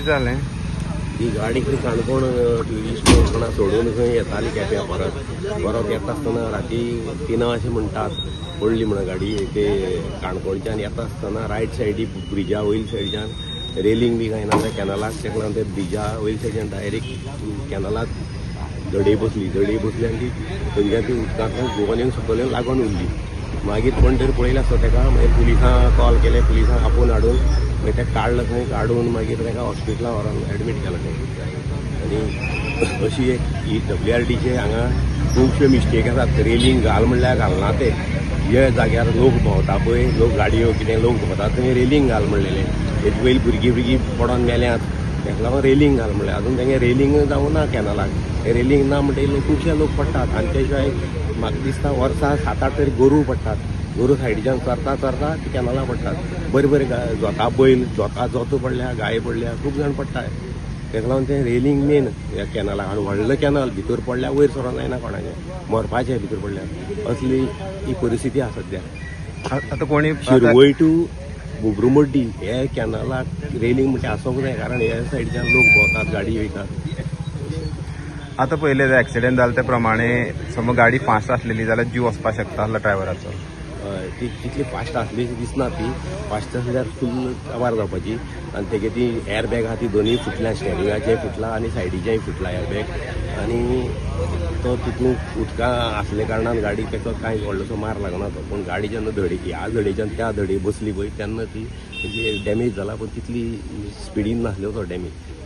कितें जालें? ही गाडी खंय काणकोण ट्युरिस्ट कोणा सोडून खंय येताली केप्यां परत येता आसतना राती 3 अशें म्हणटात पडली म्हणून गाडी ते काणकोणच्यान येता आसतना रायट सायडीक ब्रिजा वयल्या सायडीच्यान रेलिंग बी काय ना त्या कॅनलाक तेका लागून ते ब्रिजा वयल्या सायडीच्यान डायरेक्ट कॅनलाक धडे बसली आनी ती थंयच्यान ती उदकांतल्यान गोवन सकयल लागून उरली. मागीर कोण तरी पळयलें आसता तेका, मागीर पुलिसांक कॉल केले, पुलिसांक आपोवन हाडून मागीर तेका काडलं थंय, काडून मागीर तेका हॉस्पिटलांत व्हरोन एडमीट केलें तें. आनी अशी एक ही WRTचे हांगा खुबशे मिस्टेक आसात. रेलिंग घाल म्हणल्यार घालना ते, जे जाग्यार लोक भोंवता पळय, लोक गाडयो कितें लोक भोंवतात थंय रेलिंग घाल म्हणलेलें. हेजे पयलीं भुरगीं पडोन मेल्यात, तेका लागून रेलिंग घाल म्हणलें. अजून तेंगे रेलिंग जावना कॅनलाक. रेलिंग ना म्हणटकीर खुबशे लोक पडटात. आनी त्या शिवाय म्हाका दिसता वर्सा 7-8 तरी गोरू पडटात. गोरू सायडीच्यान चरता ती कॅनलां पडटात. बरे जोता बैल जोतो पडल्या, गाय पडल्या, खूब जाण पडटात. तेका लागून तें रेलिंग मेन ह्या कॅनलाक. आनी व्हडलें कॅनल भितर पडल्यार वयर सरोन जायना कोणाचें, मरपाचें भितर पडल्यार. असली ही परिस्थिती आसा सद्या. आतां कोणी शिरवय टू बुब्रुमड्डी हे कॅनलाक रेलिंग म्हणटा आसोंक जाय, कारण ह्या सायडीच्यान लोक भोंवतात, गाडी वयतात. आतां पयले जे एक्सिडेंट जाले ते प्रमाणे समज गाडी फास्ट आसलेली जाल्यार जीव वचपाक शकता आसलो ड्रायव्हराचो. ती तितली फास्ट आसली दिसना. ती फास्ट आसल्यार फुल काबार जावपाची. आनी तेगे ती एअरबॅग आहा ती दोनूय फुटल्या, स्टेरिंगाचेय फुटला आनी सायडीचेय फुटला एअरबॅग. आनी तो तितून उदका आसले कारणान गाडी तेका कांय व्हडलोसो मार लागना तो. पूण गाडी जेन्ना ह्या धडेच्यान त्या धडे बसली पळय तेन्ना ती डॅमेज जाला, पूण तितली स्पिडीन नासलो तो डॅमेज.